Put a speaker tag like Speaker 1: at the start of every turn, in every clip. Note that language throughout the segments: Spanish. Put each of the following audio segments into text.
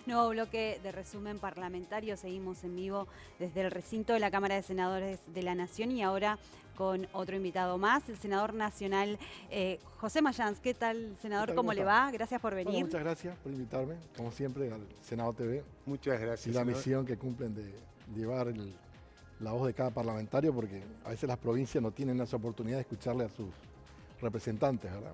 Speaker 1: Nuevo bloque de resumen parlamentario. Seguimos en vivo desde el recinto de la Cámara de Senadores de la Nación y ahora con otro invitado más, el senador nacional José Mayans. ¿Qué tal,
Speaker 2: ¿Qué
Speaker 1: senador?
Speaker 2: tal? ¿Cómo
Speaker 1: ¿Cómo le
Speaker 2: está?
Speaker 1: va? Gracias por
Speaker 2: Bueno,
Speaker 1: venir.
Speaker 2: muchas gracias por invitarme, como siempre, al Senado TV
Speaker 3: Muchas
Speaker 2: y
Speaker 3: gracias,
Speaker 2: la
Speaker 3: senador.
Speaker 2: misión que cumplen de llevar la voz de cada parlamentario, porque a veces las provincias no tienen esa oportunidad de escucharle a sus representantes, ¿verdad?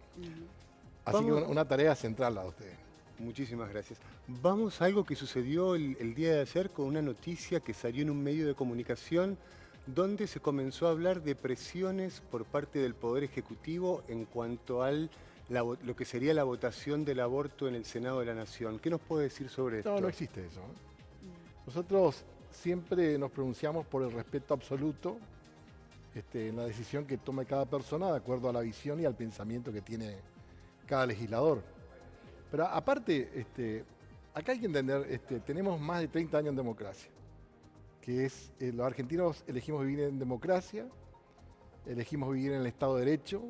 Speaker 2: Así que
Speaker 3: Vamos,
Speaker 2: una tarea central la de ustedes.
Speaker 3: muchísimas gracias. Vamos a algo que sucedió el día de ayer con una noticia que salió en un medio de comunicación donde se comenzó a hablar de presiones por parte del Poder Ejecutivo en cuanto a lo que sería la votación del aborto en el Senado de la Nación. ¿Qué nos puede decir sobre esto?
Speaker 2: No, no existe eso, ¿no? Nosotros siempre nos pronunciamos por el respeto absoluto en la decisión que tome cada persona de acuerdo a la visión y al pensamiento que tiene cada legislador. Pero aparte, acá hay que entender, tenemos más de 30 años en democracia, que es, los argentinos elegimos vivir en democracia, elegimos vivir en el Estado de Derecho,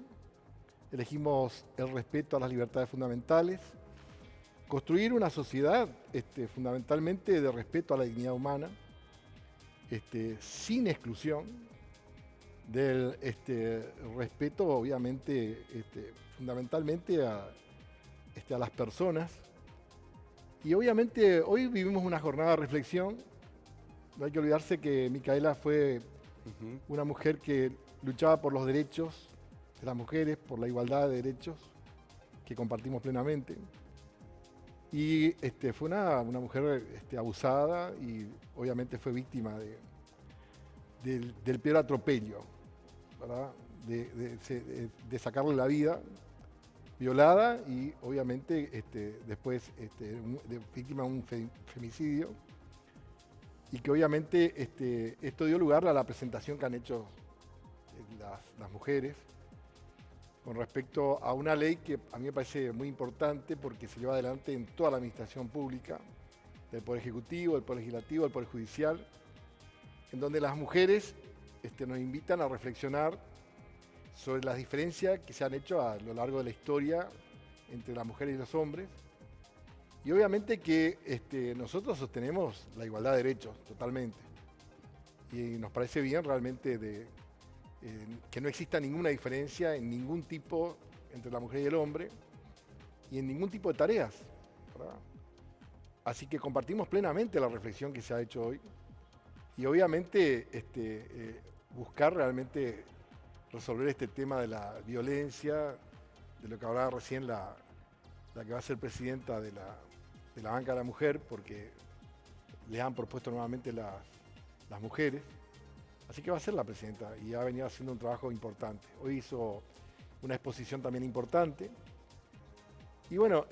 Speaker 2: elegimos el respeto a las libertades fundamentales, construir una sociedad fundamentalmente de respeto a la dignidad humana, sin exclusión, del respeto obviamente fundamentalmente a las personas. Y obviamente hoy vivimos una jornada de reflexión. No hay que olvidarse que Micaela fue
Speaker 3: Ujú.
Speaker 2: una mujer que luchaba por los derechos de las mujeres, por la igualdad de derechos que compartimos plenamente. Y fue una mujer abusada y obviamente fue víctima del peor atropello, ¿verdad? De sacarle la vida, violada y obviamente después víctima de un femicidio. Y que obviamente esto dio lugar a la presentación que han hecho las mujeres con respecto a una ley que a mí me parece muy importante porque se lleva adelante en toda la administración pública, del Poder Ejecutivo, del Poder Legislativo, del Poder Judicial, en donde las mujeres nos invitan a reflexionar sobre las diferencias que se han hecho a lo largo de la historia entre las mujeres y los hombres. Y obviamente que nosotros sostenemos la igualdad de derechos totalmente. Y nos parece bien realmente que no exista ninguna diferencia en ningún tipo entre la mujer y el hombre y en ningún tipo de tareas, ¿verdad? Así que compartimos plenamente la reflexión que se ha hecho hoy y obviamente buscar realmente resolver este tema de la violencia, de lo que hablaba recién la que va a ser presidenta de la banca de la mujer, porque le han propuesto nuevamente las mujeres. Así que va a ser la presidenta y ha venido haciendo un trabajo importante. Hoy hizo una exposición también importante. Y bueno,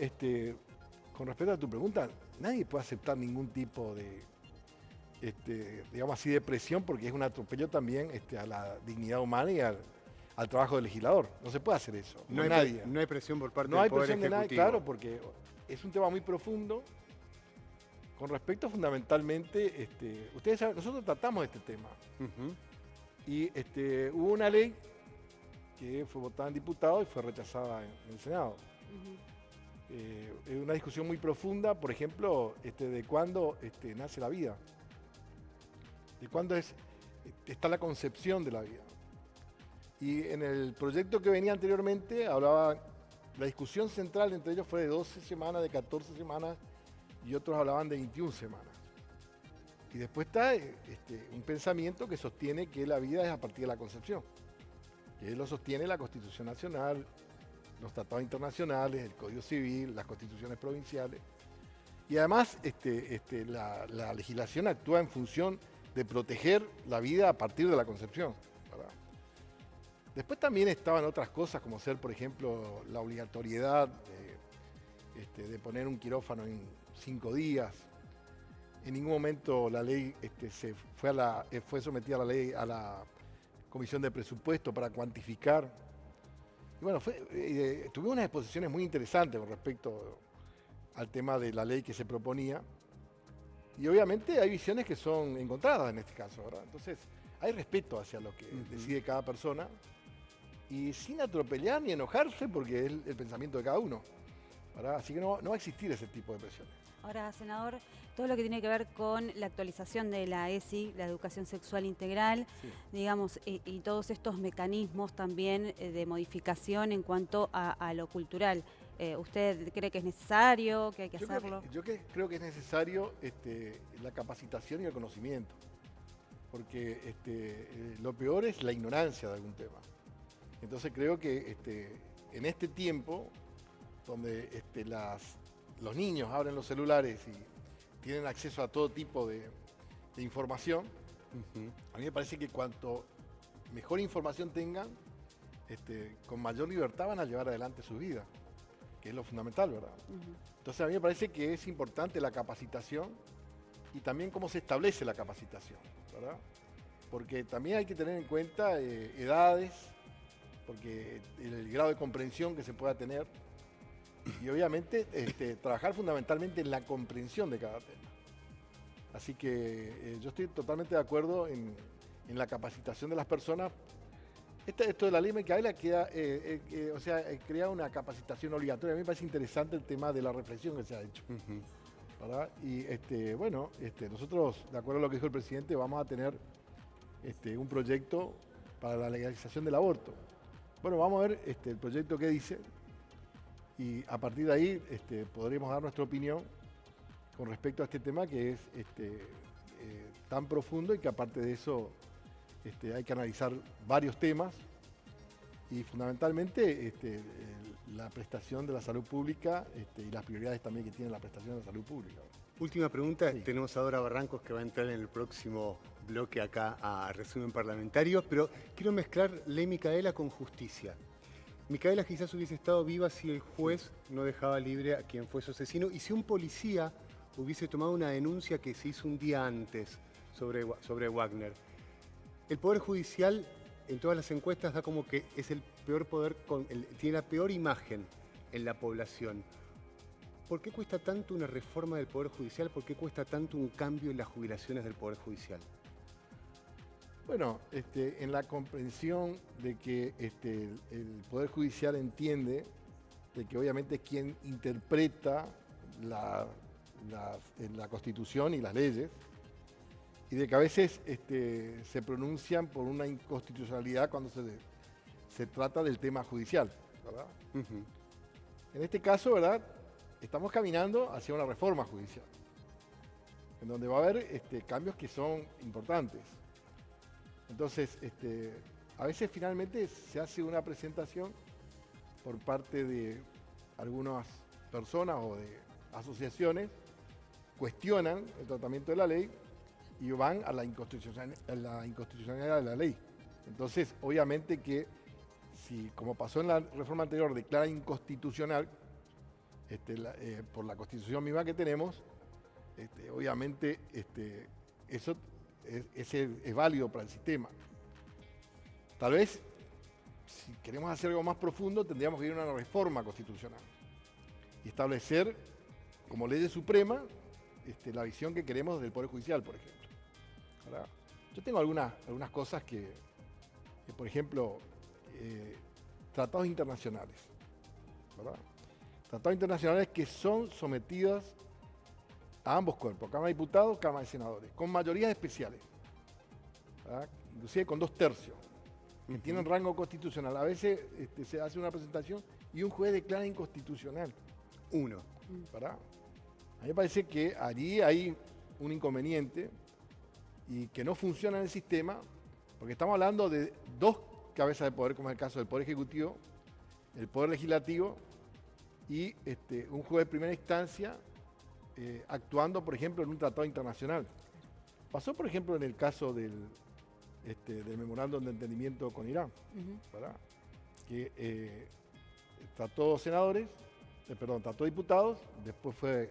Speaker 2: con respecto a tu pregunta, nadie puede aceptar ningún tipo digamos así, de presión porque es un atropello también a la dignidad humana y al trabajo del legislador. No se puede hacer eso,
Speaker 3: No hay,
Speaker 2: nadie.
Speaker 3: no hay presión por parte
Speaker 2: No
Speaker 3: del
Speaker 2: hay
Speaker 3: Poder
Speaker 2: presión de nadie,
Speaker 3: Ejecutivo.
Speaker 2: claro, porque es un tema muy profundo con respecto fundamentalmente, ustedes saben, nosotros tratamos este tema
Speaker 3: Ujú.
Speaker 2: y hubo una ley que fue votada en diputados y fue rechazada en el Senado. Es una discusión muy profunda, por ejemplo, de cuándo nace la vida, de cuándo está la concepción de la vida. Y en el proyecto que venía anteriormente hablaba, la discusión central entre ellos fue de 12 semanas, de 14 semanas, y otros hablaban de 21 semanas. Y después está un pensamiento que sostiene que la vida es a partir de la concepción, que lo sostiene la Constitución Nacional, los tratados internacionales, el Código Civil, las constituciones provinciales. Y además la legislación actúa en función de proteger la vida a partir de la concepción, ¿verdad? Después también estaban otras cosas, como ser, por ejemplo, la obligatoriedad de poner un quirófano en 5 días. En ningún momento la ley fue sometida a la ley a la Comisión de Presupuesto para cuantificar. Y bueno, tuvimos unas exposiciones muy interesantes con respecto al tema de la ley que se proponía. Y obviamente hay visiones que son encontradas en este caso, ¿verdad? Entonces, hay respeto hacia lo que decide cada persona y sin atropellar ni enojarse porque es el pensamiento de cada uno, ¿verdad? Así que no va a existir ese tipo de presiones.
Speaker 1: Ahora, senador, todo lo que tiene que ver con la actualización de la ESI, la educación sexual integral,
Speaker 2: Sí.
Speaker 1: digamos, y todos estos mecanismos también de modificación en cuanto a lo cultural. ¿Usted cree que es necesario, que hay que hacerlo?
Speaker 2: Creo que es necesario la capacitación y el conocimiento, porque lo peor es la ignorancia de algún tema. Entonces creo que en este tiempo, donde los niños abren los celulares y tienen acceso a todo tipo de información, a mí me parece que cuanto mejor información tengan, con mayor libertad van a llevar adelante su vida, que es lo fundamental, ¿verdad? Entonces a mí me parece que es importante la capacitación y también cómo se establece la capacitación, ¿verdad? Porque también hay que tener en cuenta edades, porque el grado de comprensión que se pueda tener y obviamente trabajar fundamentalmente en la comprensión de cada tema. Así que yo estoy totalmente de acuerdo en la capacitación de las personas. Esto de la ley Micaela crea una capacitación obligatoria. A mí me parece interesante el tema de la reflexión que se ha hecho. ¿Verdad? Y nosotros, de acuerdo a lo que dijo el presidente, vamos a tener un proyecto para la legalización del aborto. Bueno, vamos a ver el proyecto que dice y a partir de ahí podremos dar nuestra opinión con respecto a este tema que es tan profundo y que aparte de eso hay que analizar varios temas y fundamentalmente la prestación de la salud pública y las prioridades también que tiene la prestación de la salud pública.
Speaker 3: Última pregunta,
Speaker 2: Sí.
Speaker 3: tenemos ahora a Barrancos que va a entrar en el próximo bloque acá a Resumen Parlamentario, pero quiero mezclar ley Micaela con justicia. Micaela quizás hubiese estado viva si el juez no dejaba libre a quien fue su asesino y si un policía hubiese tomado una denuncia que se hizo un día antes sobre Wagner. El Poder Judicial en todas las encuestas da como que es el peor poder, tiene la peor imagen en la población. ¿Por qué cuesta tanto una reforma del Poder Judicial? ¿Por qué cuesta tanto un cambio en las jubilaciones del Poder Judicial?
Speaker 2: Bueno, en la comprensión de que el Poder Judicial entiende de que obviamente es quien interpreta la Constitución y las leyes, y de que a veces se pronuncian por una inconstitucionalidad cuando se trata del tema judicial, ¿verdad? En este caso, ¿verdad? Estamos caminando hacia una reforma judicial, en donde va a haber cambios que son importantes. Entonces, a veces finalmente se hace una presentación por parte de algunas personas o de asociaciones, cuestionan el tratamiento de la ley y van a la inconstitucionalidad de la ley. Entonces, obviamente que si, como pasó en la reforma anterior, declara inconstitucional por la Constitución misma que tenemos, obviamente eso es válido para el sistema. Tal vez, si queremos hacer algo más profundo, tendríamos que ir a una reforma constitucional y establecer como ley suprema la visión que queremos del Poder Judicial, por ejemplo. ¿Verdad? Yo tengo algunas cosas que por ejemplo, tratados internacionales, ¿verdad? Tratados internacionales que son sometidos a ambos cuerpos, Cámara de Diputados, Cámara de Senadores, con mayorías especiales, ¿verdad? Inclusive con 2/3, que tienen rango constitucional. A veces se hace una presentación y un juez declara inconstitucional uno, ¿verdad? A mí me parece que allí hay un inconveniente y que no funciona en el sistema, porque estamos hablando de dos cabezas de poder, como es el caso del Poder Ejecutivo, el Poder Legislativo y un juez de primera instancia actuando, por ejemplo, en un tratado internacional. Pasó, por ejemplo, en el caso del memorándum de entendimiento con Irán, ¿verdad? Que trató senadores, trató diputados, después fue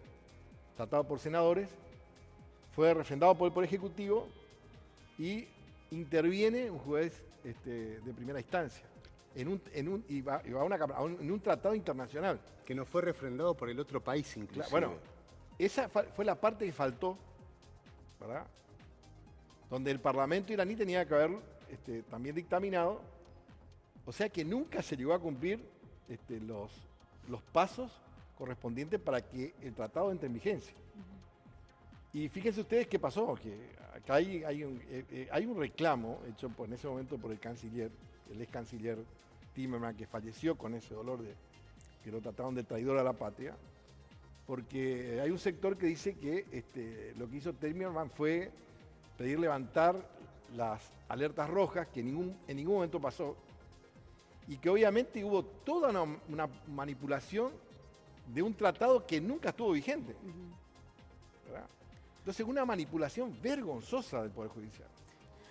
Speaker 2: tratado por senadores, fue refrendado por el Poder Ejecutivo y interviene un juez de primera instancia en un tratado internacional.
Speaker 3: Que no fue refrendado por el otro país inclusive.
Speaker 2: Bueno, esa fue la parte que faltó, ¿verdad? Donde el Parlamento iraní tenía que haber también dictaminado, o sea que nunca se llegó a cumplir los pasos correspondientes para que el tratado entre en vigencia. Y fíjense ustedes qué pasó, que acá hay un reclamo hecho en ese momento por el ex canciller Timmermans, que falleció con ese dolor de que lo trataron de traidor a la patria, porque hay un sector que dice que lo que hizo Timmermans fue pedir levantar las alertas rojas, que en ningún momento pasó, y que obviamente hubo toda una manipulación de un tratado que nunca estuvo vigente. ¿Verdad? Entonces, una manipulación vergonzosa del Poder Judicial.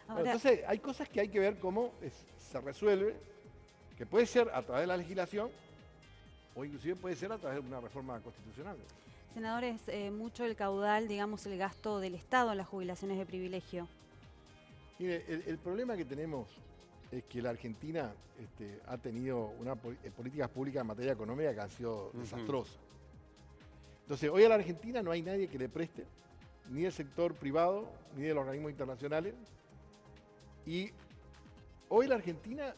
Speaker 1: Ahora,
Speaker 2: Entonces, hay cosas que hay que ver cómo se resuelve, que puede ser a través de la legislación o inclusive puede ser a través de una reforma constitucional.
Speaker 1: senador, es mucho el caudal, digamos, el gasto del Estado en las jubilaciones de privilegio.
Speaker 2: Mire, el problema que tenemos es que la Argentina ha tenido políticas públicas en materia económica que han sido desastrosas. Entonces, hoy a la Argentina no hay nadie que le preste, ni del sector privado, ni de los organismos internacionales. Y hoy la Argentina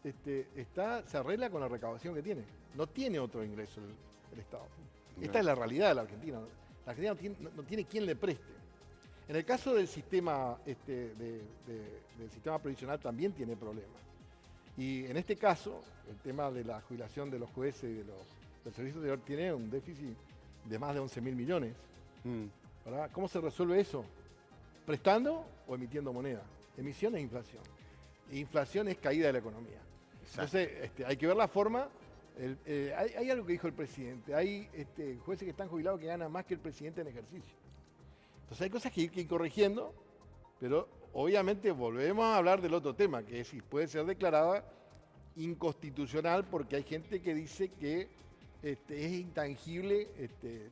Speaker 2: se arregla con la recaudación que tiene. No tiene otro ingreso el Estado. Esta es la realidad de la Argentina. La Argentina no tiene quien le preste. En el caso del sistema, del sistema previsional también tiene problemas. Y en este caso, el tema de la jubilación de los jueces y del Servicio Exterior tiene un déficit de más de 11.000 millones. ¿Verdad? ¿Cómo se resuelve eso? ¿Prestando o emitiendo moneda? Emisión es inflación. E inflación es caída de la economía. Exacto. Entonces, hay que ver la forma. Hay algo que dijo el presidente. Hay jueces que están jubilados que ganan más que el presidente en ejercicio. Entonces hay cosas que hay que ir corrigiendo, pero obviamente volvemos a hablar del otro tema, que es si puede ser declarada inconstitucional porque hay gente que dice que es intangible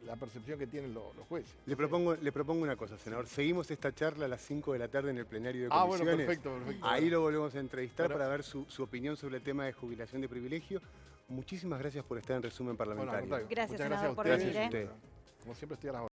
Speaker 2: la percepción que tienen los jueces.
Speaker 3: Le propongo una cosa, senador. Seguimos esta charla a las 5 de la tarde en el plenario de comisiones.
Speaker 2: Bueno, perfecto.
Speaker 3: Ahí lo volvemos a entrevistar para ver su opinión sobre el tema de jubilación de privilegio. Muchísimas gracias por estar en Resumen Parlamentario.
Speaker 1: Gracias,
Speaker 2: senador,
Speaker 1: por
Speaker 2: venir.
Speaker 3: Gracias a usted.
Speaker 2: Como siempre estoy a las órdenes.